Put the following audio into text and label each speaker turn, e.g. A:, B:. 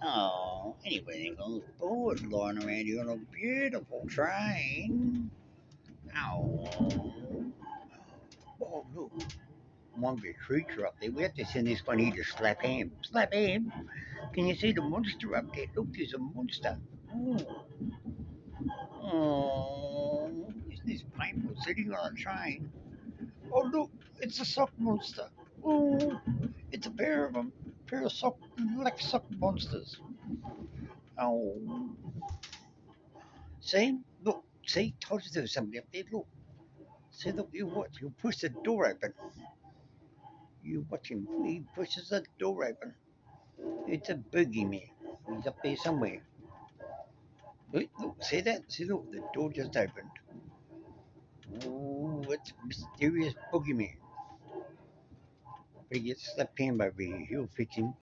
A: Oh, anybody goes bored lying around here on a beautiful train. Oh, oh look, might be a creature up there. We have to send this one here to slap him. Slap him? Can you see the monster up there? Look, there's a monster. Oh, oh, isn't this painful sitting on a train? Oh look, it's a sock monster. Oh, it's a pair of them, pair of black sock monsters. Oh, see, look, see, told you there was somebody up there. Look, see, look, you watch. You push the door open. You watch him. He pushes the door open. It's a boogeyman. He's up there somewhere. Look, see that? See, look, the door just opened. Oh, it's a mysterious boogeyman. But he gets slapped him over here. He'll fix him.